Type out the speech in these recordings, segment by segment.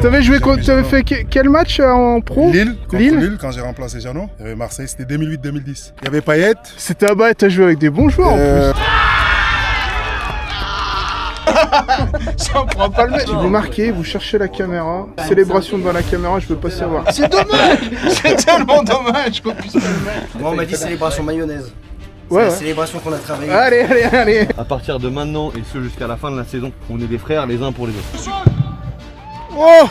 T'avais fait quel match en pro? Lille, contre Lille, quand j'ai remplacé Jeannot. Il y avait Marseille, c'était 2008-2010. Il y avait Payet. C'était à bas, t'as joué avec des bons joueurs en plus. Ça, on pourra pas le mettre. Vous marquez, vous cherchez la caméra. Célébration devant la caméra, je veux pas savoir. C'est dommage. C'est tellement dommage qu'on puisse pas le mettre. Moi, on m'a dit célébration mayonnaise. Ouais, la célébration qu'on a travaillé. Allez. À partir de maintenant et ce jusqu'à la fin de la saison, on est des frères les uns pour les autres. Oh.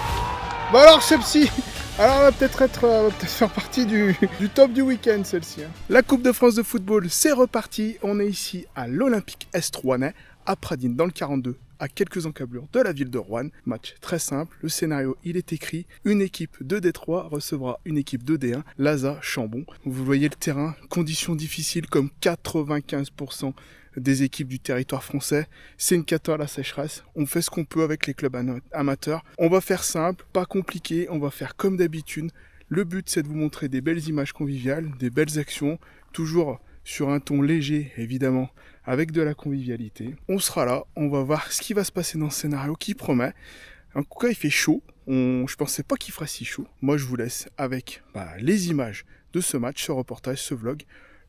Bah alors, Sepsi. Alors, on va peut-être faire partie du top du week-end, celle-ci. La Coupe de France de football, c'est reparti. On est ici à l'Olympique Est Rouennais, à Pradines, dans le 42, à quelques encablures de la ville de Rouen. Match très simple, le scénario il est écrit, une équipe de D3 recevra une équipe de D1, Laza Chambon. Vous voyez le terrain, conditions difficiles comme 95% des équipes du territoire français, c'est une cata à la sécheresse, on fait ce qu'on peut avec les clubs amateurs. On va faire simple, pas compliqué, on va faire comme d'habitude. Le but c'est de vous montrer des belles images conviviales, des belles actions, toujours sur un ton léger évidemment, avec de la convivialité. On sera là, on va voir ce qui va se passer dans ce scénario qui promet. En tout cas, il fait chaud. Je pensais pas qu'il ferait si chaud. Moi, je vous laisse avec les images de ce match, ce reportage, ce vlog.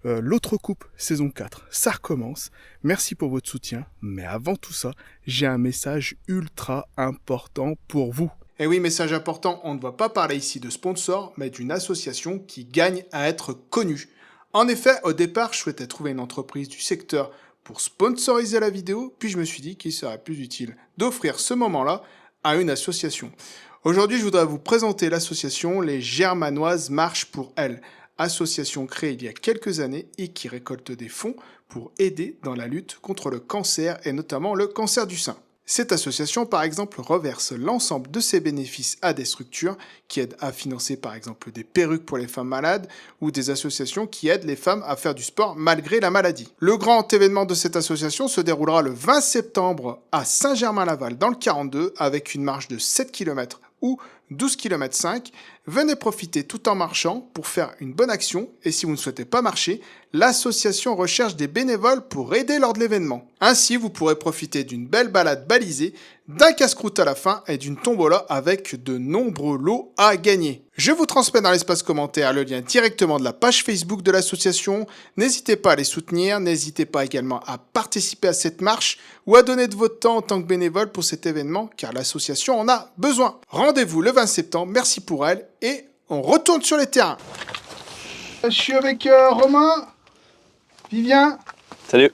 L'autre coupe, saison 4, ça recommence. Merci pour votre soutien. Mais avant tout ça, j'ai un message ultra important pour vous. Et oui, message important, on ne va pas parler ici de sponsor, mais d'une association qui gagne à être connue. En effet, au départ, je souhaitais trouver une entreprise du secteur pour sponsoriser la vidéo, puis je me suis dit qu'il serait plus utile d'offrir ce moment-là à une association. Aujourd'hui, je voudrais vous présenter l'association Les Germanoises Marchent pour elles, association créée il y a quelques années et qui récolte des fonds pour aider dans la lutte contre le cancer et notamment le cancer du sein. Cette association, par exemple, reverse l'ensemble de ses bénéfices à des structures qui aident à financer, par exemple, des perruques pour les femmes malades ou des associations qui aident les femmes à faire du sport malgré la maladie. Le grand événement de cette association se déroulera le 20 septembre à Saint-Germain-Laval dans le 42 avec une marche de 7 km ou 12 km 5. Venez profiter tout en marchant pour faire une bonne action et si vous ne souhaitez pas marcher, l'association recherche des bénévoles pour aider lors de l'événement. Ainsi, vous pourrez profiter d'une belle balade balisée, d'un casse-croûte à la fin et d'une tombola avec de nombreux lots à gagner. Je vous transmets dans l'espace commentaire le lien directement de la page Facebook de l'association. N'hésitez pas à les soutenir, n'hésitez pas également à participer à cette marche ou à donner de votre temps en tant que bénévole pour cet événement car l'association en a besoin. Rendez-vous le 20 septembre, merci pour elle et on retourne sur les terrains. Je suis avec Romain, Vivien. Salut.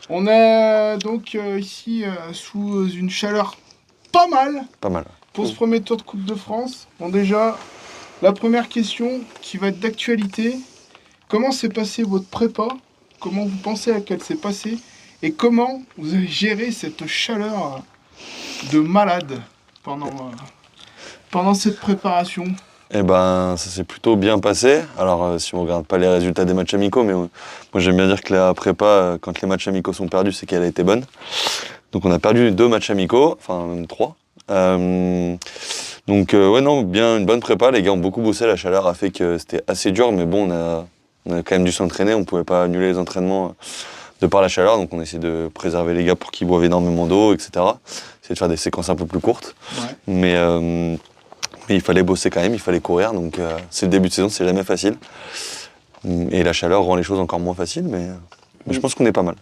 On est donc ici sous une chaleur pas mal. Pas mal. Pour ce premier tour de Coupe de France. Bon déjà, la première question qui va être d'actualité. Comment s'est passée votre prépa? Comment vous pensez à qu'elle s'est passée? Et comment vous avez géré cette chaleur de malade pendant cette préparation? Eh ben, ça s'est plutôt bien passé. Alors, si on regarde pas les résultats des matchs amicaux, mais moi j'aime bien dire que la prépa, quand les matchs amicaux sont perdus, c'est qu'elle a été bonne. Donc on a perdu 2 matchs amicaux, enfin même 3. Ouais non, bien une bonne prépa. Les gars ont beaucoup bossé. La chaleur a fait que c'était assez dur, mais bon, on a quand même dû s'entraîner. On pouvait pas annuler les entraînements de par la chaleur, donc on essaie de préserver les gars pour qu'ils boivent énormément d'eau, etc. Essayer de faire des séquences un peu plus courtes. Ouais. Mais il fallait bosser quand même, il fallait courir, donc c'est le début de saison, c'est jamais facile. Et la chaleur rend les choses encore moins faciles, mais je pense qu'on est pas mal.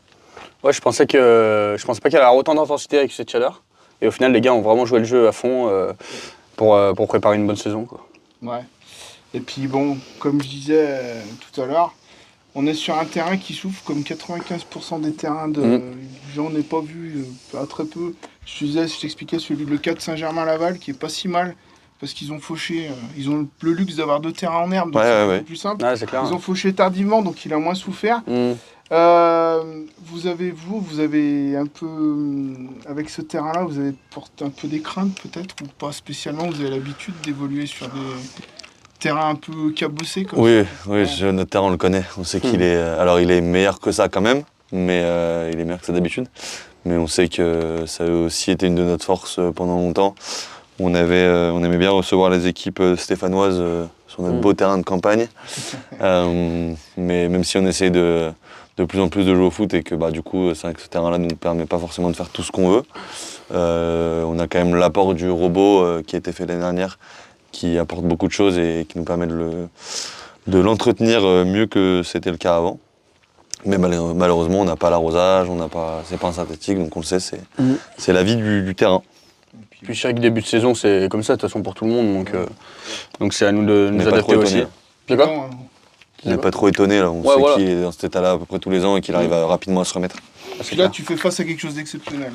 Ouais, je pensais pas qu'il y allait avoir autant d'intensité avec cette chaleur. Et au final, les gars ont vraiment joué le jeu à fond pour préparer une bonne saison, quoi. Ouais. Et puis bon, comme je disais tout à l'heure, on est sur un terrain qui souffre comme 95% des terrains de... J'en ai pas vu très peu. Je t'expliquais celui de le 4 Saint-Germain-Laval qui est pas si mal. Parce qu'ils ont fauché, ils ont le luxe d'avoir 2 terrains en herbe, donc c'est un peu plus simple. Ouais, c'est clair, ils ont fauché tardivement, donc il a moins souffert. Vous avez un peu, avec ce terrain-là, vous avez porté un peu des craintes peut-être, ou pas spécialement, vous avez l'habitude d'évoluer sur des terrains un peu cabossés comme ça. Oui, notre terrain on le connaît, on sait qu'il est... Alors il est meilleur que ça quand même, mais il est meilleur que ça d'habitude. Mais on sait que ça a aussi été une de nos forces pendant longtemps. On aimait bien recevoir les équipes stéphanoises sur notre beau terrain de campagne. Mais même si on essaie de de plus en plus de jouer au foot et que du coup, c'est vrai que ce terrain-là ne nous permet pas forcément de faire tout ce qu'on veut. On a quand même l'apport du robot qui a été fait l'année dernière, qui apporte beaucoup de choses et qui nous permet de l'entretenir mieux que c'était le cas avant. Mais malheureusement, on n'a pas l'arrosage, c'est pas un synthétique, donc on le sait, c'est la vie du terrain. Puis chaque début de saison, c'est comme ça, de toute façon, pour tout le monde. Donc c'est à nous de nous adapter aussi. C'est quoi On n'est pas trop étonné, là. On sait qu'il est dans cet état-là à peu près tous les ans et qu'il arrive rapidement à se remettre. Puis là, tu fais face à quelque chose d'exceptionnel.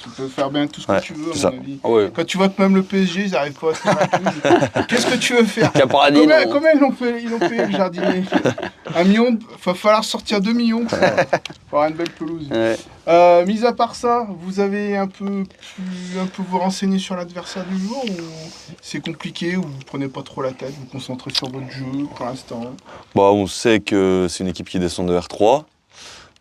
Tu peux faire bien tout ce que tu veux, à mon avis. Ah ouais. Quand tu vois que même le PSG, ils n'arrivent pas à se faire la pelouse, qu'est-ce que tu veux faire? Combien ils l'ont payé, le jardinier? 1 million, il va falloir sortir 2 millions pour avoir une belle pelouse. Ouais. Mis à part ça, vous avez un peu vous renseigner sur l'adversaire du jour, ou c'est compliqué, ou vous prenez pas trop la tête, vous concentrez sur votre jeu pour l'instant? On sait que c'est une équipe qui descend de R3.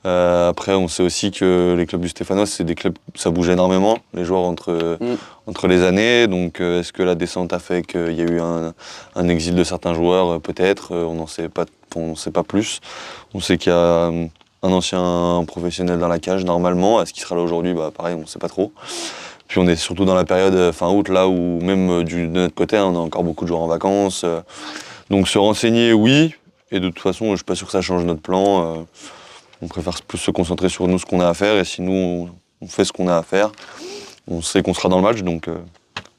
Après, on sait aussi que les clubs du Stéphanois, c'est des clubs, ça bouge énormément, les joueurs entre les années. Donc, est-ce que la descente a fait qu'il y a eu un exil de certains joueurs? Peut-être. On n'en sait pas, on sait pas plus. On sait qu'il y a un ancien professionnel dans la cage, normalement. Est-ce qu'il sera là aujourd'hui? Pareil, on ne sait pas trop. Puis on est surtout dans la période fin août, là où même de notre côté, on a encore beaucoup de joueurs en vacances. Donc, se renseigner, oui. Et de toute façon, je ne suis pas sûr que ça change notre plan. On préfère plus se concentrer sur nous, ce qu'on a à faire, et si nous, on fait ce qu'on a à faire, on sait qu'on sera dans le match, donc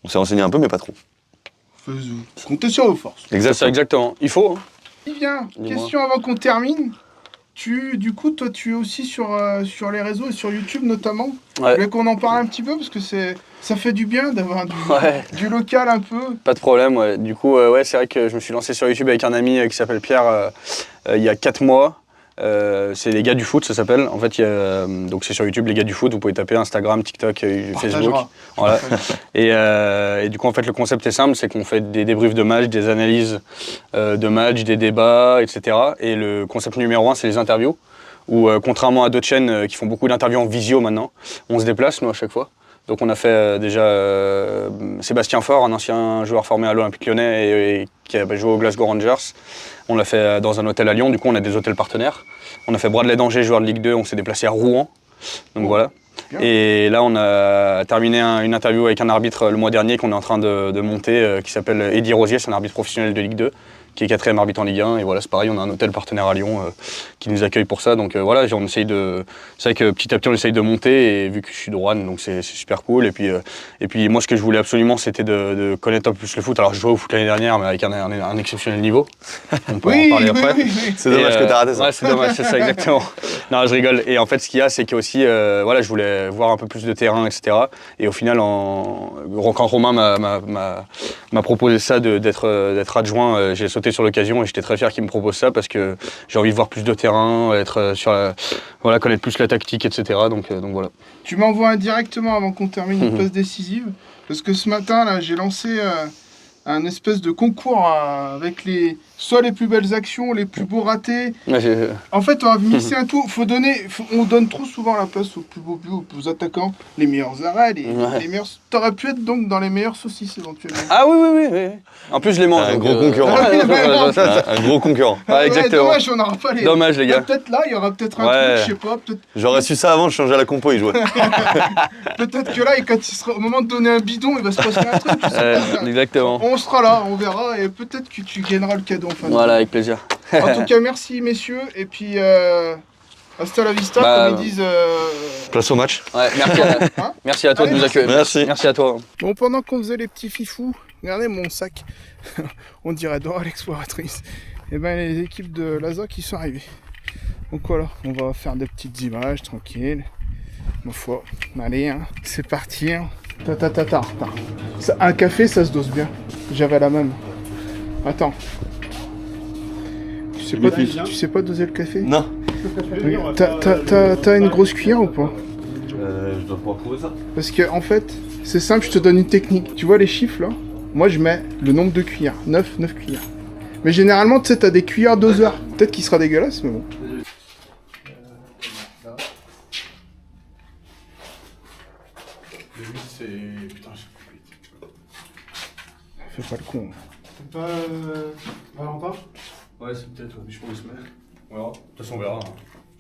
on s'est renseigné un peu, mais pas trop. Comptez sur vos forces. Exactement. Il faut. Vivien, question avant qu'on termine. Du coup, toi, tu es aussi sur les réseaux et sur YouTube notamment. Ouais. Je voulais qu'on en parle un petit peu, parce que ça fait du bien d'avoir du local un peu. Pas de problème, ouais. Du coup, c'est vrai que je me suis lancé sur YouTube avec un ami qui s'appelle Pierre il y a 4 mois. C'est les gars du foot, ça s'appelle. En fait, donc c'est sur YouTube, les gars du foot. Vous pouvez taper Instagram, TikTok, Facebook. Voilà. Et du coup, en fait, le concept est simple, c'est qu'on fait des débriefs de matchs, des analyses de matchs, des débats, etc. Et le concept numéro 1, c'est les interviews. Où contrairement à d'autres chaînes qui font beaucoup d'interviews en visio maintenant, on se déplace nous à chaque fois. Donc on a fait déjà Sébastien Faure, un ancien joueur formé à l'Olympique Lyonnais et qui a joué aux Glasgow Rangers. On l'a fait dans un hôtel à Lyon, du coup on a des hôtels partenaires. On a fait Bradley Danger, joueur de Ligue 2, on s'est déplacé à Rouen. Donc voilà. Bien. Et là on a terminé une interview avec un arbitre le mois dernier qu'on est en train de monter, qui s'appelle Eddy Rosier, c'est un arbitre professionnel de Ligue 2. Qui est 4e arbitre en Ligue 1, et voilà, c'est pareil, on a un hôtel partenaire à Lyon qui nous accueille pour ça, donc voilà, on essaye c'est vrai que petit à petit on essaye de monter, et vu que je suis de Rouen, donc c'est super cool, et puis moi ce que je voulais absolument c'était de connaître un peu plus le foot, alors je jouais au foot l'année dernière, mais avec un exceptionnel niveau, on peut en parler après. Oui. C'est dommage que t'as raté ça. Ouais, c'est dommage, c'est ça, exactement. Non, je rigole, et en fait ce qu'il y a, c'est qu'aussi, voilà, je voulais voir un peu plus de terrain, etc., et au final, quand Romain m'a proposé ça d'être adjoint, j'ai sauté sur l'occasion et j'étais très fier qu'il me propose ça parce que j'ai envie de voir plus de terrain, être connaître plus la tactique, etc. Donc voilà. Tu m'envoies indirectement avant qu'on termine une passe décisive, parce que ce matin là j'ai lancé un espèce de concours avec soit les plus belles actions, les plus beaux ratés. Ouais, en fait, on va mixer un tout. On donne trop souvent la place aux plus beaux buts, aux attaquants, les meilleurs arrêts, les meilleurs. T'aurais pu être donc dans les meilleures saucisses éventuellement. Ah oui. En plus, je les mange. Un gros concurrent. Un gros concurrent. Ouais, exactement. Dommage, on n'aura pas les. Dommage, les gars. Peut-être là, il y aura peut-être un truc, je sais pas. J'aurais su ça avant, je changeais la compo, il jouait. Peut-être que là, quand il sera au moment de donner un bidon, il va se passer un truc. Je sais pas. Exactement. On sera là, on verra, et peut-être que tu gagneras le cadeau en fin de Voilà, avec plaisir. En tout cas, merci messieurs, et puis hasta la vista, comme ils disent. Place au match. Ouais, merci à toi de nous accueillir. Merci à toi. Bon, pendant qu'on faisait les petits fifous, regardez mon sac, on dirait Dora l'exploratrice. Et ben les équipes de l'ASA qui sont arrivées. Donc voilà, on va faire des petites images tranquilles. Ma foi, allez, hein, c'est parti. Hein. Un café, ça se dose bien. J'avais la même. Attends. Tu sais pas doser le café? Non. T'as une grosse cuillère ou pas? Je dois pouvoir trouver ça. Parce que en fait, c'est simple, je te donne une technique. Tu vois les chiffres là? Moi je mets le nombre de cuillères. 9 cuillères. Mais généralement, tu sais, t'as des cuillères doseurs. Peut-être qu'il sera dégueulasse, mais bon. Putain, Fais pas le con. c'est pas Valentin? Ouais, c'est peut-être, je pense, mais. Voilà, de toute façon, on verra.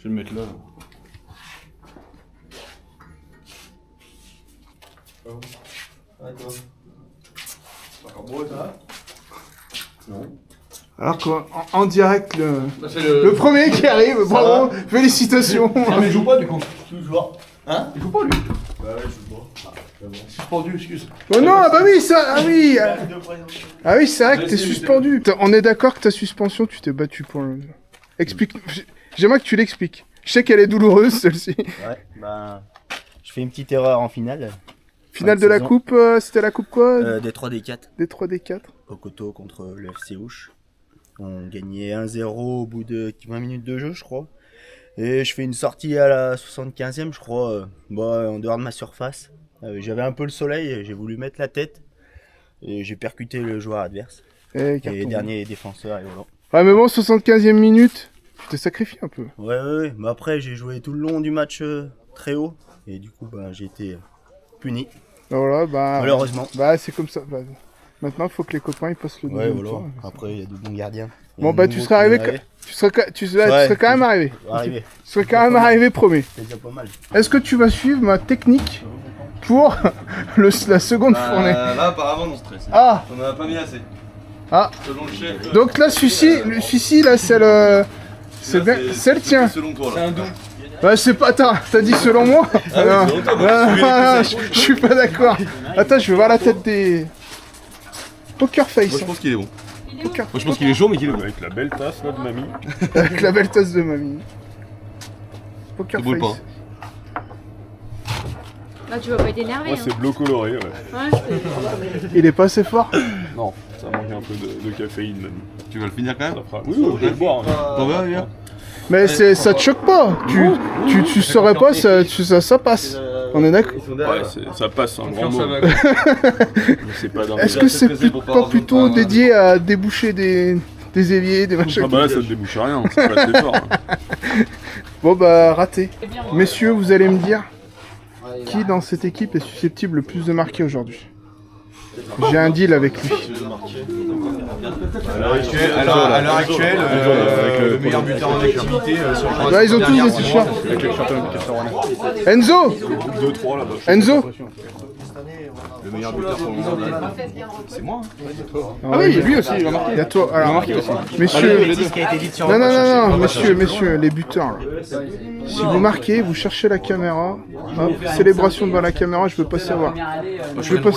Je vais le mettre là. Alors qu'en direct, le premier qui arrive, bravo, félicitations. Ah mais il joue pas du coup. Toujours. Hein? Il joue pas lui. Bah ouais, je joue pas. Suspendu, excuse. Oh non, ah bah oui, ça, ah oui. Ah oui, c'est vrai que t'es suspendu. On est d'accord que ta suspension, tu t'es battu pour le... Explique, j'aimerais que tu l'expliques. Je sais qu'elle est douloureuse, celle-ci. Ouais, ben, je fais une petite erreur en finale. Finale de la coupe, c'était la coupe quoi Des 3 des 4 Des 3 des 4. au coteau contre le FC Ouche. On gagnait 1-0 au bout de 20 minutes de jeu, je crois. Et je fais une sortie à la 75e, je crois, en dehors de ma surface. J'avais un peu le soleil, j'ai voulu mettre la tête. Et j'ai percuté le joueur adverse. Et Et dernier défenseur et voilà. Ouais, mais bon, 75e minute, tu t'es sacrifié un peu. Ouais. Mais après, j'ai joué tout le long du match très haut. Et du coup, j'ai été puni. Voilà, bah. Malheureusement. Bah, c'est comme ça. Bah, maintenant, il faut que les copains ils passent le Ouais, deuxième voilà. tour. Après, il y a de bons gardiens. Bon, bah, tu serais arrivé. Tu serais quand même arrivé. Arrivé. Tu serais quand même arrivé premier. C'est déjà pas mal. Est-ce que tu vas suivre ma technique pour la seconde fournée? Là, apparemment, non. Ah, On en a pas mis assez. ah. Selon le chef. Donc là, celui-ci, là, c'est le. C'est bien. C'est le tien. Selon toi, là. Ouais, c'est pas. Attends, t'as dit selon moi? Ah oui, selon toi, moi, je suis Non, je suis pas d'accord. Attends, je vais voir la tête des. Poker face. Moi, je pense qu'il est bon. Poker. Moi je pense qu'il est chaud mais qu'il est bon. Avec la belle tasse là de mamie. Avec la belle tasse de mamie. Poker C'est beau le face. Là, tu vas pas être énervé. Moi Hein. c'est bleu coloré, ouais. Ouais, Il est pas assez fort. Non, ça manque un peu de caféine même. Tu vas le finir quand même? Ça fera... Oui, je vais le boire. Hein. T'en veux un, viens. Mais ça te choque pas. Tu saurais pas, ça passe. On est d'accord. Ouais, ça passe un grand mot. Mais c'est pas dans Est-ce que c'est pas plutôt dédié à déboucher des éviers, des machins? Ah bah là ça ne débouche à rien, c'est pas assez fort. Bon bah raté. Messieurs, vous allez me dire qui dans cette équipe est susceptible le plus de marquer aujourd'hui? J'ai un deal avec lui. À l'heure actuelle, le meilleur buteur en activité sur le Là, ils ont tous des t-shirts. Enzo 2-3 là-bas. Enzo Le meilleur buteur pour le moment, c'est moi. Ah oui, lui aussi, il a marqué. Il y a toi. Alors, messieurs, non, messieurs, les buteurs. Là. Si vous marquez, vous cherchez la caméra. Hop, célébration devant la caméra, je veux pas savoir. Je veux pas.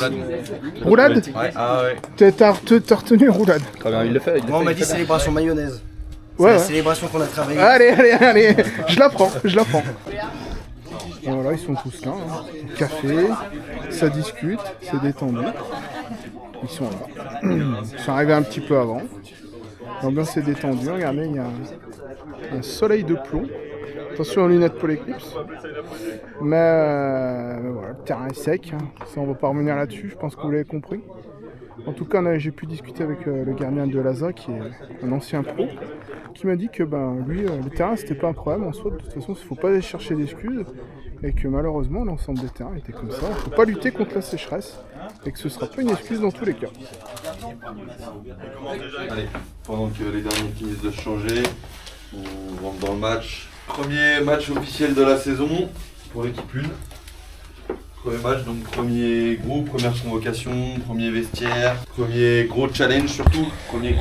Roulade. Ouais, ah ouais. T'as retenu roulade. Très bien, il le fait. Moi, on m'a dit célébration mayonnaise. C'est Ouais, la ouais. célébration qu'on a travaillée. Allez. Je la prends. Et voilà, ils sont tous là. Hein. Café, ça discute, c'est détendu. Ils sont là. Ils sont arrivés un petit peu avant. L'ambiance est détendue. Regardez, il y a un soleil de plomb. Attention aux lunettes pour l'éclipse. Mais voilà, le terrain est sec. Hein. Ça, on va pas revenir là-dessus. Je pense que vous l'avez compris. En tout cas, j'ai pu discuter avec le gardien de Laza, qui est un ancien pro, qui m'a dit que lui, le terrain, c'était pas un problème en soi. De toute façon, il ne faut pas aller chercher d'excuses. Et que malheureusement, l'ensemble des terrains était comme ça. Il ne faut pas lutter contre la sécheresse. Et que ce ne sera pas une excuse dans tous les cas. Allez, pendant que les derniers finissent de se changer, on rentre dans le match. Premier match officiel de la saison pour l'équipe 1. Premier match, donc premier groupe, première convocation, premier vestiaire, premier gros challenge surtout, premier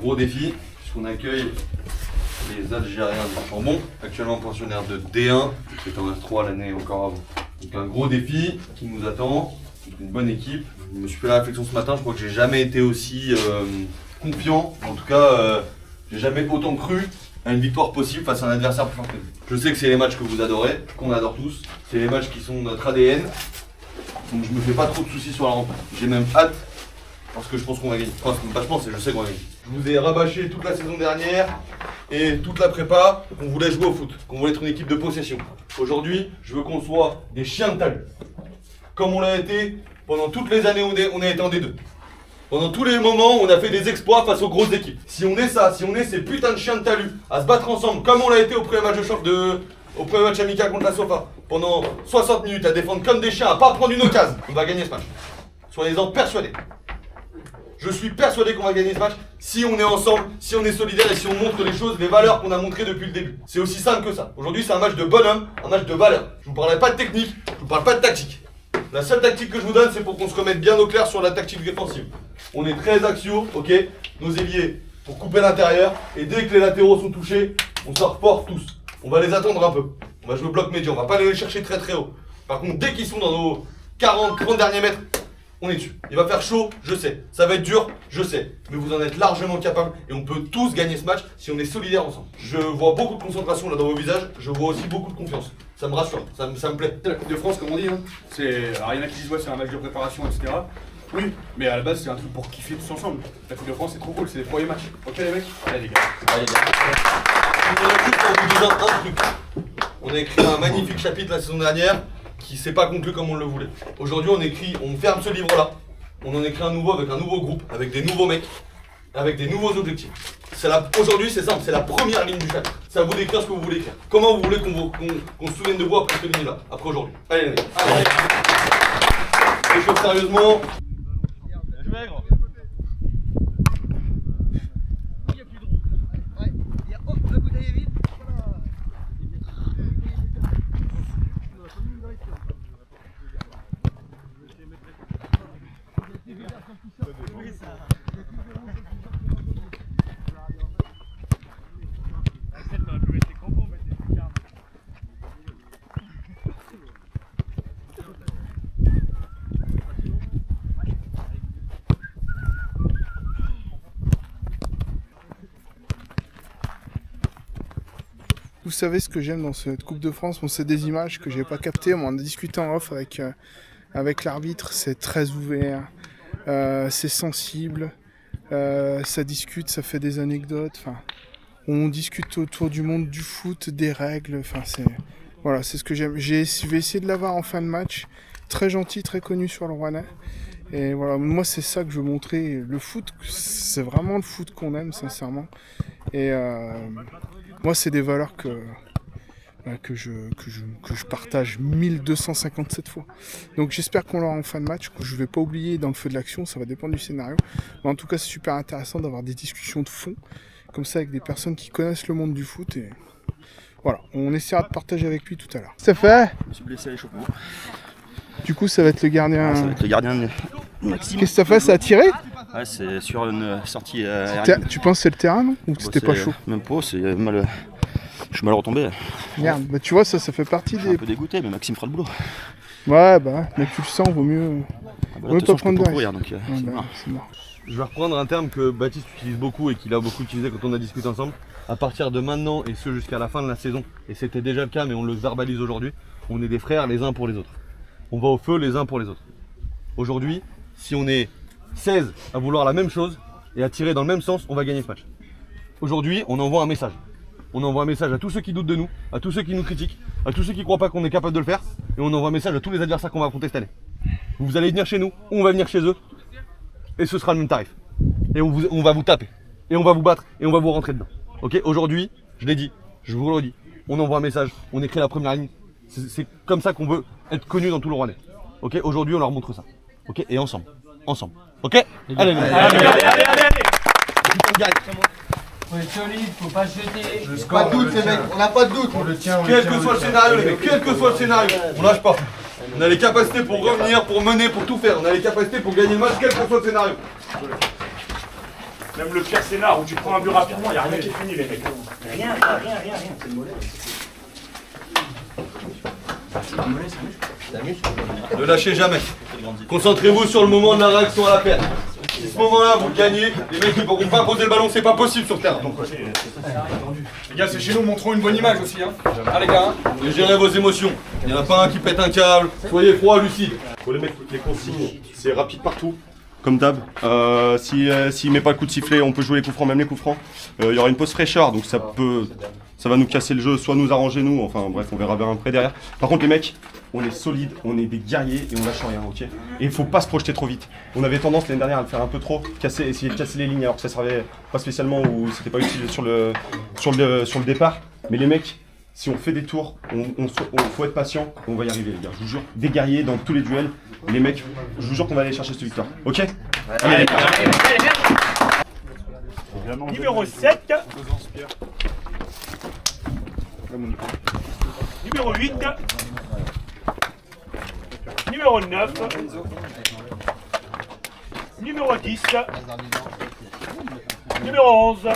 gros défi, puisqu'on accueille les Algériens du Chambon, actuellement pensionnaires de D1, c'est en S3 l'année encore avant. Donc un gros défi qui nous attend, une bonne équipe. Je me suis fait la réflexion ce matin, je crois que j'ai jamais été aussi confiant, en tout cas j'ai jamais autant cru à une victoire possible face à un adversaire plus fort que nous. Je sais que c'est les matchs que vous adorez, qu'on adore tous, c'est les matchs qui sont notre ADN, donc je me fais pas trop de soucis sur la rencontre. J'ai même hâte, parce que je pense qu'on va gagner. Enfin, pas je pense, je sais qu'on va gagner. Je vous ai rabâché toute la saison dernière et toute la prépa qu'on voulait jouer au foot, qu'on voulait être une équipe de possession. Aujourd'hui, je veux qu'on soit des chiens de talus, comme on l'a été pendant toutes les années où on a été en D2. Pendant tous les moments où on a fait des exploits face aux grosses équipes. Si on est ça, si on est ces putains de chiens de talus à se battre ensemble, comme on l'a été au premier match au premier match amical contre la Sofa, pendant 60 minutes à défendre comme des chiens, à pas prendre une occasion, on va gagner ce match. Soyez-en persuadés. Je suis persuadé qu'on va gagner ce match si on est ensemble, si on est solidaire et si on montre les choses, les valeurs qu'on a montrées depuis le début. C'est aussi simple que ça. Aujourd'hui, c'est un match de bonhomme, un match de valeur. Je vous parlerai pas de technique, je vous parle pas de tactique. La seule tactique que je vous donne, c'est pour qu'on se remette bien au clair sur la tactique défensive. On est très axiaux, ok? Nos ailiers pour couper l'intérieur, et dès que les latéraux sont touchés, on se reporte tous. On va les attendre un peu. On va jouer au bloc médian, on va pas aller les chercher très très haut. Par contre, dès qu'ils sont dans nos 40, 30 derniers mètres, on est dessus. Il va faire chaud, je sais. Ça va être dur, je sais. Mais vous en êtes largement capable et on peut tous gagner ce match si on est solidaires ensemble. Je vois beaucoup de concentration là dans vos visages, je vois aussi beaucoup de confiance. Ça me rassure, ça me plaît. C'est la Coupe de France, comme on dit, hein. Alors, il y en a qui disent ouais, c'est un match de préparation, etc. Oui, mais à la base, c'est un truc pour kiffer tous ensemble. La Coupe de France, c'est trop cool, c'est les premiers matchs. Ok, les mecs? Allez, les gars. Allez, les gars. Je voudrais juste en vous disant un truc. On a écrit un magnifique chapitre la saison dernière qui s'est pas conclu comme on le voulait. Aujourd'hui, on ferme ce livre-là. On en écrit un nouveau avec un nouveau groupe, avec des nouveaux mecs, avec des nouveaux objectifs. Aujourd'hui, c'est simple, c'est la première ligne du chapitre. C'est à vous d'écrire ce que vous voulez écrire. Comment vous voulez qu'on se souvienne de vous après cette ligne-là, après aujourd'hui. Allez, les mecs. Allez. Les choses sérieusement. Vous savez ce que j'aime dans cette Coupe de France, bon, c'est des images que j'ai pas captées, on en a discuté en off avec l'arbitre, c'est très ouvert, c'est sensible, ça discute, ça fait des anecdotes, enfin, on discute autour du monde du foot, des règles, enfin voilà, c'est ce que j'aime. Je vais essayer de l'avoir en fin de match, très gentil, très connu sur le Rouennais. Et voilà, moi c'est ça que je veux montrer, le foot, c'est vraiment le foot qu'on aime sincèrement. Et moi c'est des valeurs que je partage 1257 fois. Donc j'espère qu'on l'aura en fin de match, que je ne vais pas oublier dans le feu de l'action, ça va dépendre du scénario. Mais en tout cas c'est super intéressant d'avoir des discussions de fond, comme ça avec des personnes qui connaissent le monde du foot. Et voilà, on essaiera de partager avec lui tout à l'heure. Ça fait ? Je me suis blessé à l'échauffement. Du coup ça va être le gardien... Ça va être le gardien de Maxime. Qu'est-ce que ça fait? Ça a tiré? Ouais, c'est sur une sortie aérienne. Tu penses que c'est le terrain, non? Ou c'était pas chaud? Même pas, c'est mal... Je suis mal retombé. Merde, bah tu vois, ça fait partie des... un peu dégoûté, mais Maxime fera le boulot. Ouais, bah, mais tu le sens, vaut mieux... Vaut mieux pas prendre de risque. Donc, c'est mort. Je vais reprendre un terme que Baptiste utilise beaucoup et qu'il a beaucoup utilisé quand on a discuté ensemble. À partir de maintenant et ce jusqu'à la fin de la saison, et c'était déjà le cas mais on le verbalise aujourd'hui, on est des frères les uns pour les autres. On va au feu les uns pour les autres. Aujourd'hui, si on est 16 à vouloir la même chose et à tirer dans le même sens, on va gagner ce match. Aujourd'hui, on envoie un message. On envoie un message à tous ceux qui doutent de nous, à tous ceux qui nous critiquent, à tous ceux qui ne croient pas qu'on est capable de le faire, et on envoie un message à tous les adversaires qu'on va affronter cette année. Vous allez venir chez nous, on va venir chez eux, et ce sera le même tarif. Et on va vous taper, et on va vous battre, et on va vous rentrer dedans. Ok, aujourd'hui, je l'ai dit, je vous le redis, on envoie un message, on écrit la première ligne. C'est comme ça qu'on veut être connu dans tout le Rouennais. Ok, aujourd'hui on leur montre ça. Ok, et ensemble. Ok, allez. Faut être solide, faut pas se jeter. Pas de doute les mecs, on n'a pas de doute. Quel que soit le scénario les mecs, quel que soit le scénario, on lâche pas. On a les capacités pour revenir, pour mener, pour tout faire. On a les capacités pour gagner le match, quel que soit le scénario. Même le pire scénar où tu prends un but rapidement, il n'y a rien qui est fini les mecs. Rien. C'est le mollet. Ne lâchez jamais. Concentrez-vous sur le moment de la réaction à la perte. Si ce moment-là vous le gagnez, les mecs ils pourront pas poser le ballon, c'est pas possible sur terre. Les gars, c'est chez nous, montrons une bonne image aussi. Hein. Ah les gars. Et gérez vos émotions. Il n'y en a pas un qui pète un câble. Soyez froid, lucide. Faut les mettre les consignes, c'est rapide partout. Comme d'hab, s'il met pas le coup de sifflet, on peut jouer les coups francs, même les coups francs. Il y aura une pause fraîcheur, donc ça va nous casser le jeu, soit nous arranger nous, enfin bref, on verra bien après derrière. Par contre les mecs, on est solides, on est des guerriers et on lâche rien, ok. Et il faut pas se projeter trop vite. On avait tendance l'année dernière à le faire un peu trop, essayer de casser les lignes alors que ça servait pas spécialement ou c'était pas utile sur le départ. Mais les mecs, si on fait des tours, faut être patient, on va y arriver les gars, je vous jure. Des guerriers dans tous les duels, Les mecs, je vous jure qu'on va aller chercher cette victoire. Ok? Allez. Numéro 7. Numéro 8. Numéro 9. Numéro 10. Numéro 11.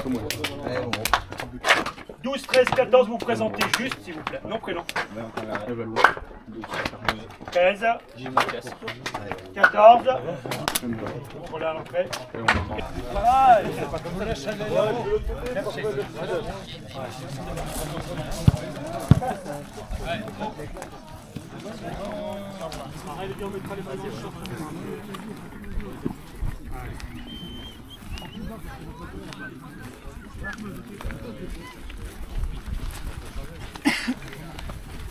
12, 13, 14, vous présentez juste, s'il vous plaît. Nom, prénom. 13. 14. Voilà à l'entrée.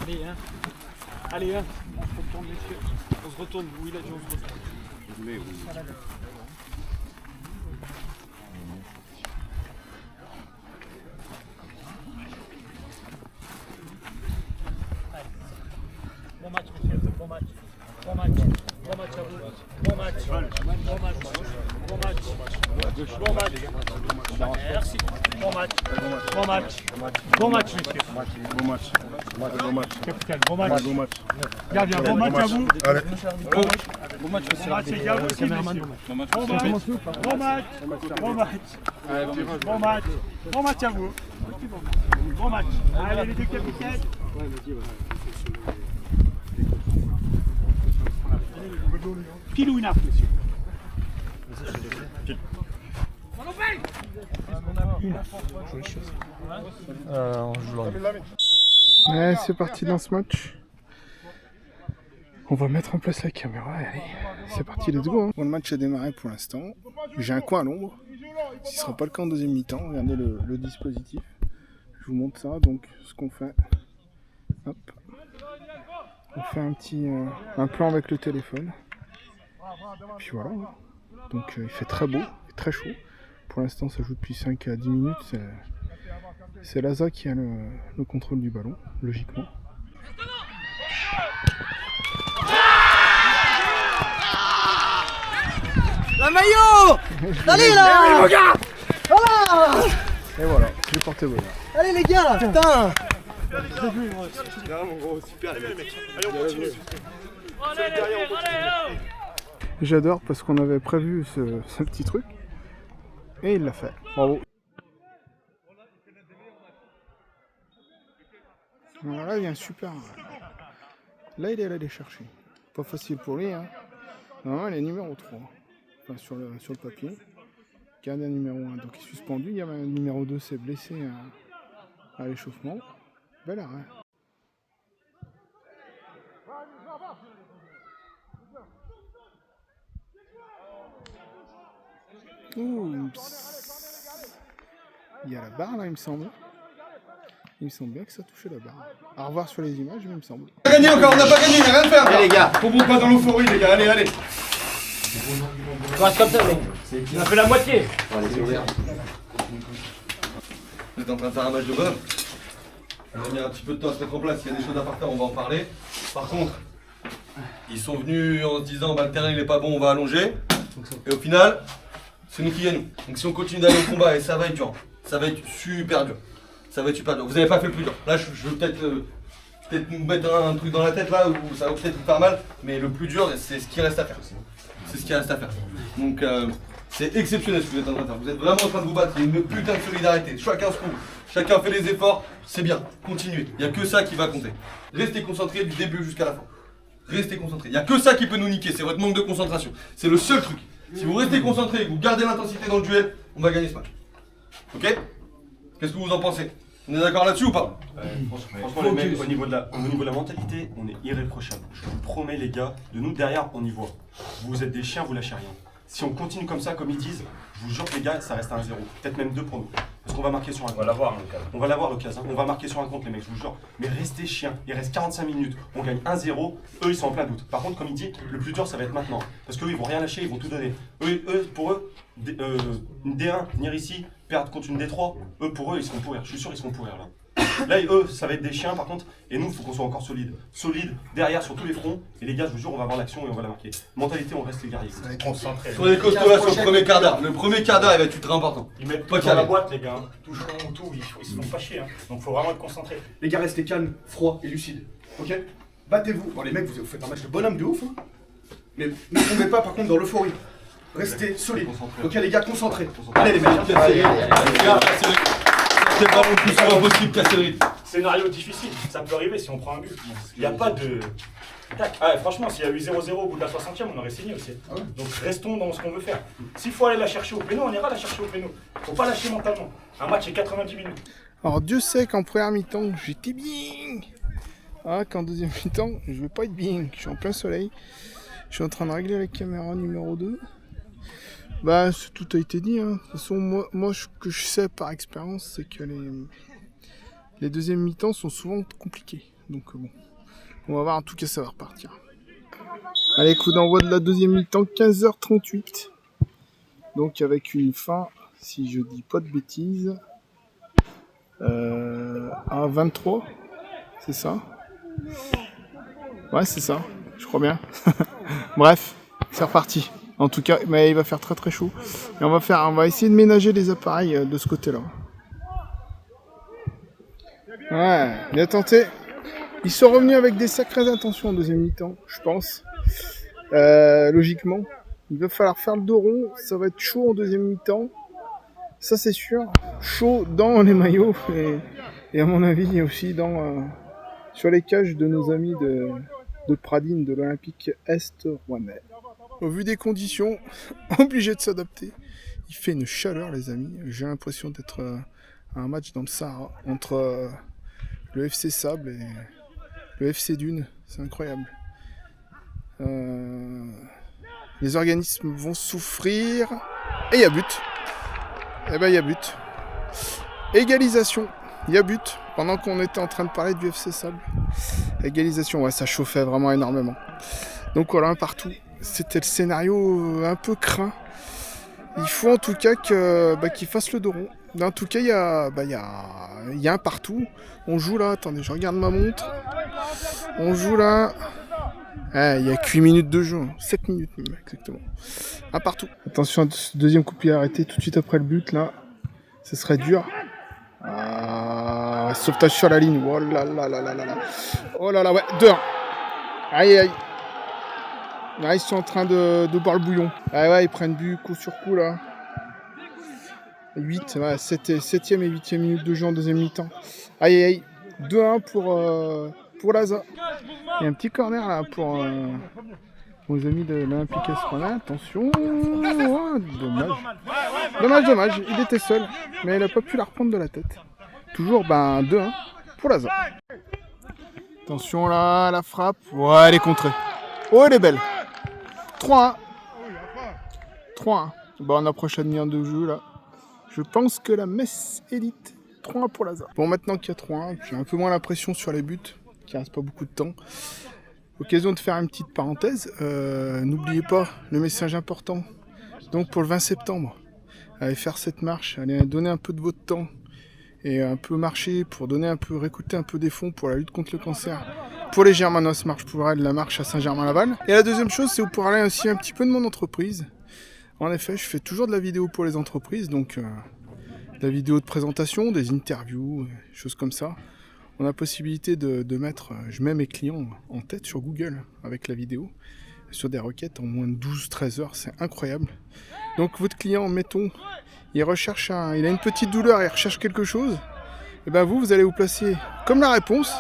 Allez, hein. Allez, hein. On se retourne, messieurs. On se retourne. Oui, il a dit on se retourne. Bon match, monsieur. Bon match. Bon match. Bon match à vous. Bon match. Bon match. Bon match. Bon match. Merci. Bon match. Bon match. Bon match, monsieur. Bon match. Bon match. Capitaine, bon match. Bon match. Gardien, bon match à vous. Allez. Bon match, c'est à vous aussi, messieurs. Bon match. Bon match. Bon match. Bon match. Bon match à vous. Bon match. Allez, les deux capitaines. Pile ou une arc, monsieur. Ouais, c'est parti dans ce match. On va mettre en place la caméra et allez, c'est parti, let's go. Bon, le match a démarré pour l'instant. J'ai un coin à l'ombre. Ce ne sera pas le cas en deuxième mi-temps. Regardez le dispositif. Je vous montre ça. Donc, ce qu'on fait. Hop. On fait un plan avec le téléphone. Puis voilà. Donc, il fait très beau, il fait très chaud. Pour l'instant, ça joue depuis 5 à 10 minutes. C'est Laza qui a le contrôle du ballon, logiquement. La maillot. Allez là, mon gars. Voilà. Et voilà, j'ai porté bonheur. Allez les gars là, putain. J'adore parce qu'on avait prévu ce petit truc. Et il l'a fait. Bravo. Voilà, il y a un super. Là, il est allé les chercher. Pas facile pour lui, hein. Non, il est numéro 3. Enfin, sur le papier. Gardien numéro 1, donc il est suspendu. Il y avait un numéro 2, s'est blessé à l'échauffement. Bel arrêt. Il y a la barre là, il me semble. Il me semble bien que ça touchait la barre. À revoir sur les images, mais il me semble. On n'a pas gagné encore, on n'a pas gagné, il n'y a rien de faire. Allez les gars. Tombons pas dans l'euphorie les gars, allez, allez. Reste comme ça, mec. On a fait la moitié. Vous êtes en train de faire un match de bonhomme. On a mis un petit peu de temps à se mettre en place, il y a des choses à faire, on va en parler. Par contre, ils sont venus en se disant bah, le terrain il est pas bon, on va allonger. Et au final, c'est nous qui gagnons. Donc si on continue d'aller au combat, et ça va être dur, ça va être super dur. Ça va être super dur. Vous n'avez pas fait le plus dur. Là, je veux peut-être nous mettre un truc dans la tête là où ça va peut-être vous faire mal, mais le plus dur, c'est ce qui reste à faire. C'est ce qui reste à faire. Donc c'est exceptionnel ce que vous êtes en train de faire. Vous êtes vraiment en train de vous battre. Il y a une putain de solidarité. Chacun se trouve. Chacun fait les efforts. C'est bien. Continuez. Il n'y a que ça qui va compter. Restez concentrés du début jusqu'à la fin. Restez concentrés. Il n'y a que ça qui peut nous niquer. C'est votre manque de concentration. C'est le seul truc. Si vous restez concentrés et que vous gardez l'intensité dans le duel, on va gagner ce match. Ok? Qu'est-ce que vous en pensez? On est d'accord là-dessus ou pas? Franchement les mecs, au niveau de la mentalité, on est irréprochable. Je vous promets les gars, de nous derrière on y voit. Vous êtes des chiens, vous lâchez rien. Si on continue comme ça, comme ils disent, je vous jure que les gars, ça reste à 1-0. Peut-être même 2 pour nous. Parce qu'on va marquer sur un compte. On va l'avoir l'occasion. On va l'avoir l'occasion. On va marquer sur un compte les mecs, je vous jure. Mais restez chiens. Il reste 45 minutes. On gagne 1-0. Eux, ils sont en plein doute. Par contre, comme il dit, le plus dur, ça va être maintenant. Parce qu'eux, ils vont rien lâcher, ils vont tout donner. Pour eux, une D1, venir ici, perdre contre une D3, pour eux, ils seront pourrir. Je suis sûr, ils seront pourrir là. Là, eux, ça va être des chiens par contre. Et nous, il faut qu'on soit encore solide. Solide, derrière, sur tous les fronts. Et les gars, je vous jure, on va avoir l'action et on va la marquer. Mentalité, on reste les guerriers. On est concentrés. Sur les costauds là, sur le premier quart d'heure. Le premier quart d'heure, il va être ultra important. Ils mettent pas tout dans la calme. boîte, les gars. Tout chaud, tout. Ils se font pas chier. Donc faut vraiment être concentré. Les gars, restez calmes, froids et lucides. Ok? Battez-vous. Bon, les mecs, vous faites un match de bonhomme de ouf. Hein. Mais ne tombez pas par contre dans l'euphorie. Restez solides. Ok, les gars, concentrés. Allez, les mecs. C'est vraiment le plus souvent possible, casser le rythme. Scénario difficile, ça peut arriver si on prend un but. Il n'y a pas de. Tac. Ah, franchement, s'il y a eu 0-0 au bout de la 60e, on aurait signé aussi. Donc restons dans ce qu'on veut faire. S'il faut aller la chercher au péno, on ira la chercher au péno. Faut pas lâcher mentalement. Un match est 90 minutes. Alors Dieu sait qu'en première mi-temps, j'étais bien. Ah, qu'en deuxième mi-temps, je vais pas être bien. Je suis en plein soleil. Je suis en train de régler la caméra numéro 2. Bah, tout a été dit. Hein. De toute façon, moi, ce que je sais par expérience, c'est que les deuxièmes mi-temps sont souvent compliqués. Donc bon, on va voir. En tout cas, ça va repartir. Allez, coup d'envoi de la deuxième mi-temps, 15h38. Donc avec une fin, si je dis pas de bêtises, à 23. C'est ça? Ouais, c'est ça. Je crois bien. Bref, c'est reparti. En tout cas, mais il va faire très très chaud. Et on va essayer de ménager les appareils de ce côté-là. Ouais, bien tenté. Ils sont revenus avec des sacrées intentions en deuxième mi-temps, je pense. Logiquement. Il va falloir faire le dos rond. Ça va être chaud en deuxième mi-temps. Ça, c'est sûr. Chaud dans les maillots. Et à mon avis, aussi sur les cages de nos amis de Pradine, de l'Olympique Est rouennais. Au vu des conditions, obligé de s'adapter. Il fait une chaleur, les amis. J'ai l'impression d'être à un match dans le Sahara entre le FC Sable et le FC Dune. C'est incroyable. Les organismes vont souffrir. Et il y a but. Eh ben, il y a but. Égalisation. Il y a but. Pendant qu'on était en train de parler du FC Sable. Égalisation, ouais, ça chauffait vraiment énormément. Donc voilà, un partout. C'était le scénario un peu craint. Il faut en tout cas qu'il fasse le dos rond. En tout cas, il y a un partout. On joue là, attendez, je regarde ma montre. On joue là. Il y a que 8 minutes de jeu. 7 minutes même, exactement. Un partout. Attention, deuxième coup de pied arrêté tout de suite après le but là. Ce serait dur. Sauvetage sur la ligne. Oh là là là là là là. Oh là là, ouais, 2-1. Aïe aïe. Là, ils sont en train de boire le bouillon. Ah ouais, ils prennent but coup sur coup là. 8, ouais, 7e et 8e minute de jeu en deuxième mi-temps. Aïe aïe aïe. 2-1 pour Laza. Il y a un petit corner là pour nos amis de l'Olympique Est. Attention. Oh, dommage. Il était seul. Mais il n'a pas pu la reprendre de la tête. Toujours 2-1 pour Laza. Attention là, la frappe. Ouais, elle est contrée. Oh, elle est belle. 3-1. Bon, on approche la demi-heure de jeu là. Je pense que la messe élite. 3-1 pour Laza. Bon, maintenant qu'il y a 3-1, j'ai un peu moins la pression sur les buts. Qui reste pas beaucoup de temps. Occasion de faire une petite parenthèse. N'oubliez pas le message important. Donc pour le 20 septembre, allez faire cette marche, allez donner un peu de votre temps et un peu marcher pour récolter un peu des fonds pour la lutte contre le cancer. Pour les Germanos, marche pour elle, la marche à Saint-Germain-Laval. Et la deuxième chose, c'est vous pourrez aller aussi un petit peu de mon entreprise. En effet, je fais toujours de la vidéo pour les entreprises, donc de la vidéo de présentation, des interviews, choses comme ça. On a la possibilité de mettre, je mets mes clients en tête sur Google avec la vidéo, sur des requêtes en moins de 12-13 heures, c'est incroyable. Donc votre client, mettons, il a une petite douleur, il recherche quelque chose, et ben vous allez vous placer comme la réponse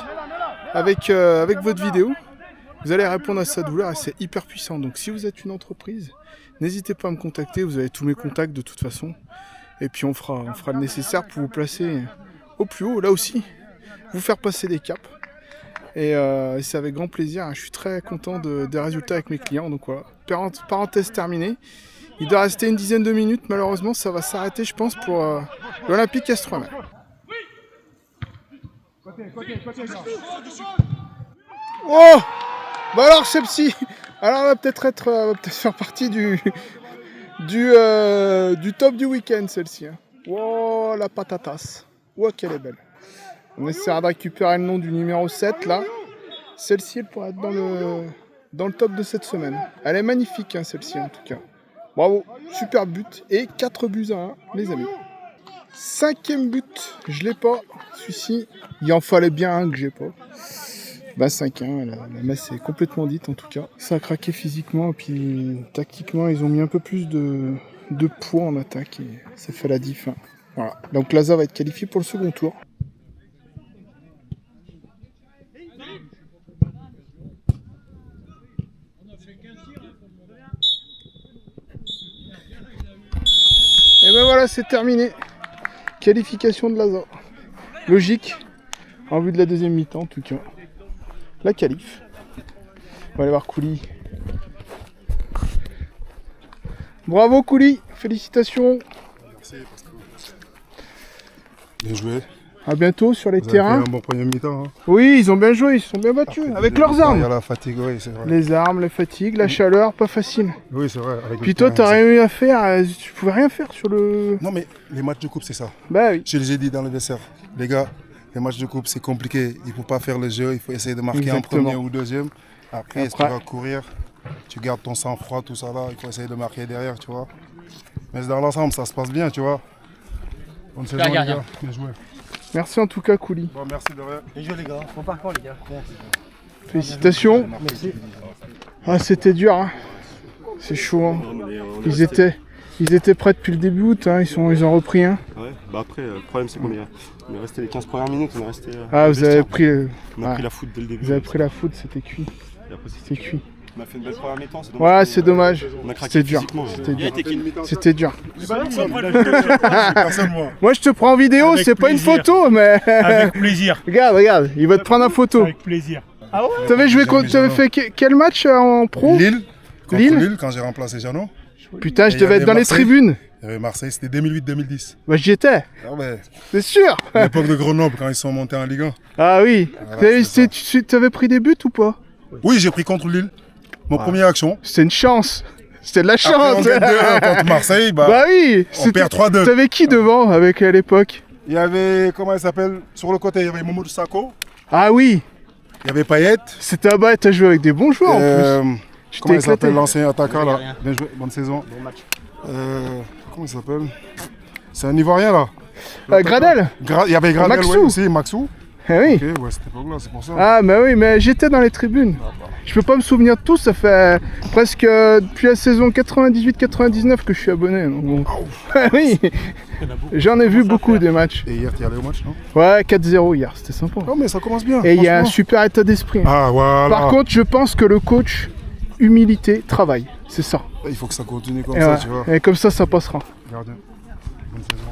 avec votre vidéo. Vous allez répondre à sa douleur et c'est hyper puissant. Donc si vous êtes une entreprise, n'hésitez pas à me contacter, vous avez tous mes contacts de toute façon. Et puis on fera le nécessaire pour vous placer au plus haut, là aussi. Vous faire passer des caps. Et c'est avec grand plaisir. Je suis très content des résultats avec mes clients. Donc voilà, parenthèse terminée. Il doit rester une dizaine de minutes. Malheureusement, ça va s'arrêter, je pense, pour l'Olympique Est rouennais. Oh, bah alors Sepsi. Alors on va peut-être faire partie du top du week-end, celle-ci. Hein. Oh, la patatas. Oh, qu'elle est belle. On essaiera de récupérer le nom du numéro 7 là. Celle-ci, elle pourra être dans le top de cette semaine. Elle est magnifique, hein, celle-ci en tout cas. Bravo, super but. Et 4 buts à 1, les amis. 5e but, je l'ai pas. Celui-ci, il en fallait bien un que j'ai pas. 5-1, la messe est complètement dite en tout cas. Ça a craqué physiquement et puis tactiquement, ils ont mis un peu plus de poids en attaque et ça fait la diff. Hein. Voilà. Donc Laza va être qualifié pour le second tour. Et ben voilà, c'est terminé. Qualification de Laza. Logique, en vue de la deuxième mi-temps en tout cas. La qualif. On va aller voir Kouli. Bravo Kouli, félicitations. Merci Pascal. Bien joué. A bientôt sur les Vous terrains. avez fait un bon premier mi-temps. Hein. Oui, ils ont bien joué, ils se sont bien battus. Avec leurs armes. Il y a la fatigue, oui, c'est vrai. Les armes, la fatigue, la chaleur, pas facile. Oui, c'est vrai. Avec Puis toi, t'as rien eu à faire, tu pouvais rien faire sur le... Non, mais les matchs de coupe, c'est ça. Bah oui. Je les ai dit dans le dessert. Les gars, les matchs de coupe, c'est compliqué. Il ne faut pas faire le jeu, il faut essayer de marquer Exactement. en premier ou deuxième. Après, tu vas courir, tu gardes ton sang-froid, tout ça là. Il faut essayer de marquer derrière, tu vois. Mais dans l'ensemble, ça se passe bien, tu vois. Bonne saison, les gars. Bien joué. Merci en tout cas, Kouli. Bon, merci de rien. Bien joué les gars, bon parcours les gars. Félicitations. Merci. Ah, c'était dur, hein. C'est chaud. Hein. Ils étaient prêts depuis le début août, hein. Ils ont repris un. Ouais, bah après, le problème c'est qu'on est resté les 15 premières minutes, on est resté. Ah, vous avez pris. On a pris la foot dès le début. Vous avez pris la foot, c'était cuit. C'était cuit. On a fait une belle première mi-temps, c'est dommage. Ouais, c'est dommage. On a craqué C'était dur. physiquement. C'était dur. C'était dur. Personne, moi. Moi, je te prends en vidéo, c'est pas une photo, mais. Avec plaisir. Regarde, il va te prendre en photo. Avec plaisir. Ah ouais? T'avais fait quel match en pro? Lille. Contre Lille. Lille, quand j'ai remplacé Jeannot. Putain, je Et il y devais avait être dans les Marseille. tribunes. Il y avait Marseille, c'était 2008-2010. Bah, j'y étais. Ah ouais. C'est sûr. L'époque de Grenoble, quand ils sont montés en Ligue 1. Ah oui. Voilà, T'avais pris des buts ou pas? Oui, j'ai pris contre Lille. Mon première action. C'était une chance. C'était de la Après, chance. on gagne 2-1 contre Marseille. Bah oui. On perd 3-2. T'avais qui devant avec à l'époque? Il y avait, comment il s'appelle? Sur le côté, il y avait Momodou Sakho. Ah oui. Il y avait Payet. C'était à bas, t'as joué avec des bons joueurs en plus. Tu Comment t'es il s'appelle éclaté. l'ancien attaquant là? Bien joué, bonne saison. Bon match. Comment il s'appelle? C'est un Ivoirien là. Gradel. Il y avait Gradel, Maxou. ouais, aussi, Maxou. Ah oui. Ok, ouais, c'était pas là, c'est pour ça. Ah bah oui, mais j'étais dans les tribunes. Je peux pas me souvenir de tout, ça fait presque depuis la saison 98-99 que je suis abonné. Donc bon. Ah oui. J'en ai vu beaucoup des matchs. Et hier, tu es allé au match, non? Ouais, 4-0 hier, c'était sympa. Non, mais ça commence bien. Et il y a un franchement. super état d'esprit. Ah, voilà. Par contre, je pense que le coach, humilité, travail. C'est ça. Il faut que ça continue comme Et ça, ouais. tu vois. Et comme ça passera. Gardien. Bonne saison.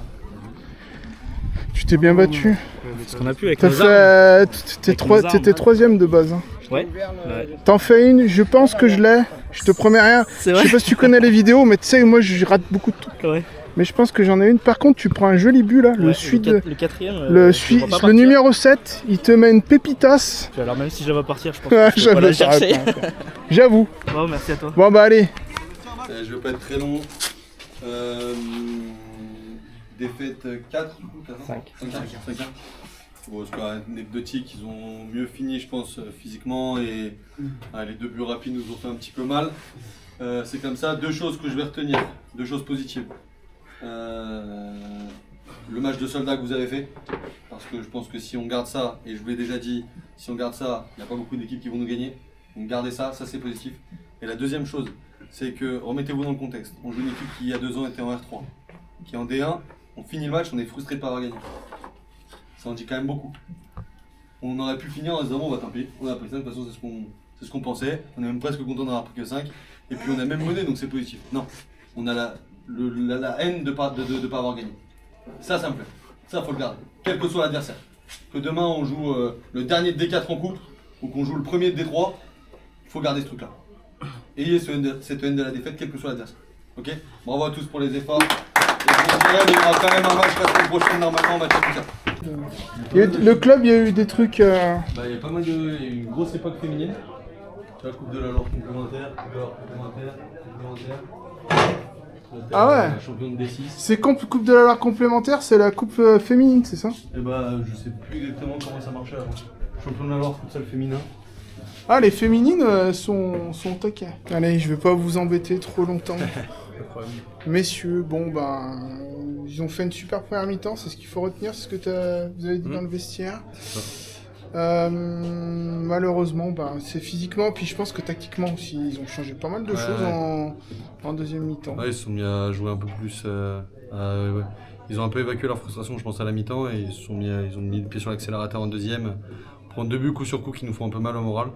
Tu t'es bien battu. Ce qu'on a pu avec T'as nos fait. armes. T'étais troisième de base. Hein. Ouais. T'en fais une, je pense que je l'ai. Je te promets rien. C'est Je vrai sais pas si tu connais les vidéos, mais tu sais, moi je rate beaucoup de trucs. Ouais. Mais je pense que j'en ai une. Par contre, tu prends un joli but là, le Ouais, suite. le quatrième. Le numéro 7, il te met une pépitasse. Alors même si je vais partir, je pense Ouais, que je vais pas la chercher. J'avoue. Bon, merci à toi. Bon bah allez. Je vais pas être très long. Défaite 4 du coup, 5. Bon, score anecdotique, ils ont mieux fini je pense physiquement et les 2 buts rapides nous ont fait un petit peu mal. C'est comme ça, 2 choses que je vais retenir, 2 choses positives. Le match de soldats que vous avez fait, parce que je pense que si on garde ça, et je vous l'ai déjà dit, si on garde ça, il n'y a pas beaucoup d'équipes qui vont nous gagner. Donc gardez ça, ça c'est positif. Et la deuxième chose, c'est que remettez-vous dans le contexte. On joue une équipe qui il y a 2 ans était en R3, qui est en D1, on finit le match, on est frustré de ne pas avoir gagné. Ça en dit quand même beaucoup. On aurait pu finir en se disant bon bah tant pis, on a pris 5, de toute façon c'est ce qu'on pensait, on est même presque content d'en avoir pris que 5, et puis on a même mené donc c'est positif. Non, on a la haine de ne pas avoir gagné. Ça me plaît, ça faut le garder, quel que soit l'adversaire. Que demain on joue le dernier de D4 en coupe, ou qu'on joue le premier de D3, il faut garder ce truc là. Ayez cette haine de la défaite, quel que soit l'adversaire. Ok. Bravo à tous pour les efforts. Et je vous dirai, il y aura quand même un match la semaine prochaine normalement, un match comme ça. Le club, il y a eu des trucs. Il y a pas mal il y a eu une grosse époque féminine. Tu vois, Coupe de la Laure complémentaire, Coupe de la Laure complémentaire. Ah ouais. Championne D6. C'est Coupe de la Loire complémentaire, c'est la coupe féminine, c'est ça? Et bah, je sais plus exactement comment ça marchait avant. Champion de la Loire, futsal féminin. Ah, les féminines sont au taquet. Allez, je vais pas vous embêter trop longtemps. Messieurs, bon ben, ils ont fait une super première mi-temps, c'est ce qu'il faut retenir, c'est ce que vous avez dit dans le vestiaire. Malheureusement, ben, c'est physiquement, puis je pense que tactiquement aussi, ils ont changé pas mal de choses en deuxième mi-temps. Ouais, ils se sont mis à jouer un peu plus. Ouais. Ils ont un peu évacué leur frustration, je pense, à la mi-temps, et ils ont mis le pied sur l'accélérateur en deuxième. Prendre 2 buts coup sur coup qui nous font un peu mal au moral.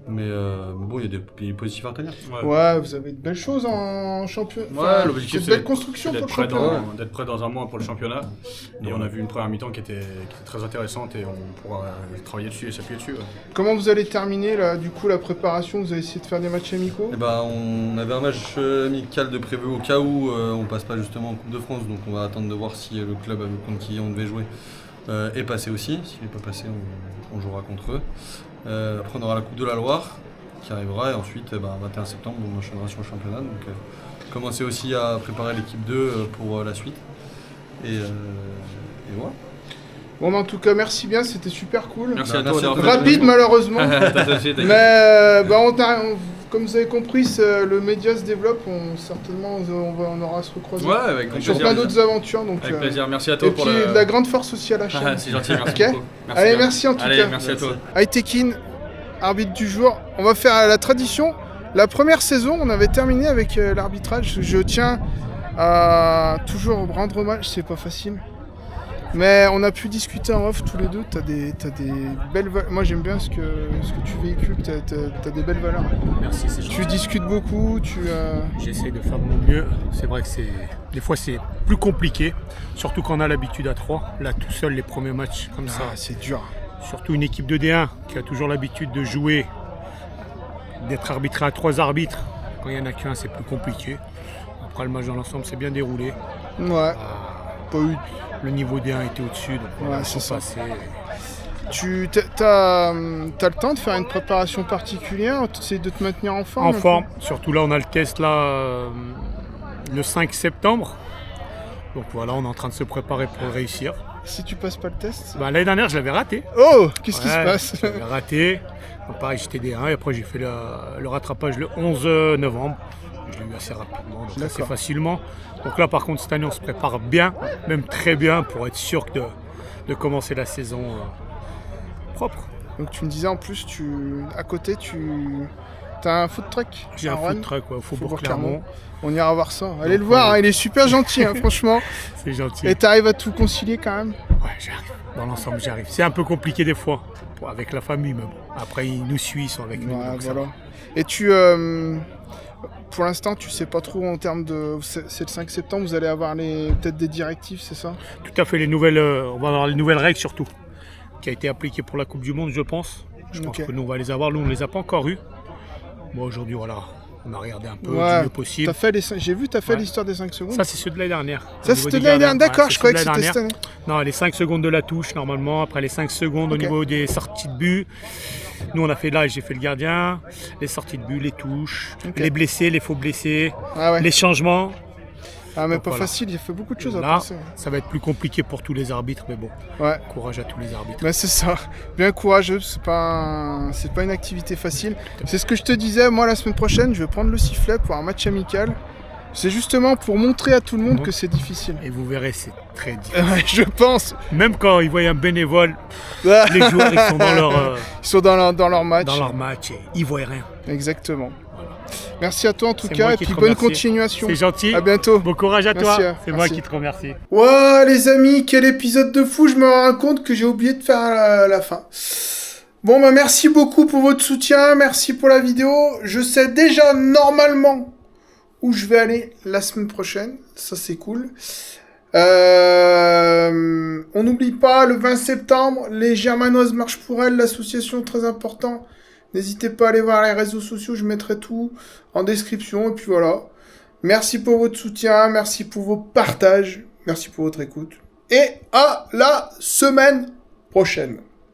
Mais bon, il y a des pays positifs à retenir. Ouais, vous avez de belles choses en championnat. Ouais, l'objectif c'est de belles constructions pour le championnat. D'être prêt dans un mois pour le championnat. Et on a vu une première mi-temps qui était très intéressante et on pourra travailler dessus et s'appuyer dessus. Ouais. Comment vous allez terminer là, du coup, la préparation? Vous allez essayer de faire des matchs amicaux? Eh ben, on avait un match amical de prévu au cas où on passe pas justement en Coupe de France. Donc on va attendre de voir si le club contre qui on devait jouer est passé aussi. S'il n'est pas passé, on jouera contre eux. Après on aura la Coupe de la Loire qui arrivera et ensuite 21 septembre on enchaînera sur le championnat. Donc commencer aussi à préparer l'équipe 2 pour la suite. Et voilà. Bon, en tout cas, merci bien, c'était super cool. Merci à toi. Rapide, malheureusement. Mais comme vous avez compris, le média se développe. Certainement, on aura à se recroiser. Ouais, avec grand sur plaisir. plein d'autres aventures. Donc, avec plaisir. Merci à toi pour de la grande force aussi à la chaîne. Ah, c'est gentil, merci Okay, beaucoup. Merci allez, bien. merci en tout Allez, cas. merci à toi. Aitekin, arbitre du jour. On va faire la tradition. La première saison, on avait terminé avec l'arbitrage. Je tiens à toujours rendre hommage, c'est pas facile. Mais on a pu discuter en off tous les deux, t'as des belles valeurs. Moi j'aime bien ce que tu véhicules, t'as des belles valeurs. Merci, c'est gentil. Tu discutes beaucoup, J'essaie de faire de mon mieux. C'est vrai que des fois c'est plus compliqué, surtout quand on a l'habitude à 3. Là tout seul les premiers matchs comme ça. C'est dur. Surtout une équipe de D1 qui a toujours l'habitude de jouer, d'être arbitré à 3 arbitres. Quand il n'y en a qu'un c'est plus compliqué. Après le match dans l'ensemble s'est bien déroulé. Ouais. Pas eu. Le niveau D1 était au-dessus, donc ouais, c'est ça. Tu as le temps de faire une préparation particulière, tu essaies de te maintenir en forme? En forme, surtout là on a le test là, le 5 septembre. Donc voilà, on est en train de se préparer pour le réussir. Si tu passes pas le test? L'année dernière je l'avais raté. Oh, qu'est-ce qui se passe? Je l'avais raté. Donc, pareil, j'étais D1 et après j'ai fait le rattrapage le 11 novembre. Je l'ai eu assez rapidement, donc assez facilement. Donc là par contre cette année on se prépare bien, même très bien pour être sûr de commencer la saison propre. Donc tu me disais en plus, à côté tu as un food truck? J'ai un food truck au Faubourg Clermont. On ira voir ça. Allez le voir, il est super gentil franchement. C'est gentil. Et tu arrives à tout concilier quand même? Ouais, j'arrive. Dans l'ensemble j'arrive. C'est un peu compliqué des fois, avec la famille même. Après ils nous suivent, ils sont avec nous. Ouais, voilà. Et pour l'instant, tu sais pas trop en termes de... C'est le 5 septembre, vous allez avoir peut-être des directives, c'est ça? Tout à fait, on va avoir les nouvelles règles surtout, qui a été appliquées pour la Coupe du Monde, je pense. Je pense que nous, on va les avoir. Nous, on ne les a pas encore eues. Moi, aujourd'hui, voilà, on a regardé un peu du mieux possible. J'ai vu, tu as fait l'histoire des 5 secondes. Ça, c'est ceux de l'année dernière. Ça, c'était de l'année dernière, d'accord, je croyais que c'était cette année. Non, les 5 secondes de la touche, normalement. Après, les 5 secondes au niveau des sorties de but. Nous, on a fait là, j'ai fait le gardien, les sorties de but, les touches, les blessés, les faux blessés, les changements. Ah, mais donc, pas facile, il y a fait beaucoup de choses à là, penser. Ça va être plus compliqué pour tous les arbitres, mais bon, courage à tous les arbitres. Mais c'est ça, bien courageux, c'est pas une activité facile. C'est ce que je te disais, moi la semaine prochaine, je vais prendre le sifflet pour un match amical. C'est justement pour montrer à tout le monde que c'est difficile. Et vous verrez, c'est très difficile. Je pense. Même quand ils voient un bénévole, les joueurs, ils sont dans leur... ils sont dans leur match. Dans leur match et ils voient rien. Exactement. Voilà. Merci à toi en tout cas et puis bonne continuation. C'est gentil. À bientôt. Bon courage à toi. C'est moi Merci. qui te remercie. Ouais les amis, quel épisode de fou. Je me rends compte que j'ai oublié de faire la fin. Bon bah merci beaucoup pour votre soutien. Merci pour la vidéo. Je sais déjà normalement où je vais aller la semaine prochaine. Ça, c'est cool. On n'oublie pas, le 20 septembre, les Germanoises marchent pour elles, l'association très important. N'hésitez pas à aller voir les réseaux sociaux, je mettrai tout en description. Et puis voilà. Merci pour votre soutien, merci pour vos partages, merci pour votre écoute. Et à la semaine prochaine.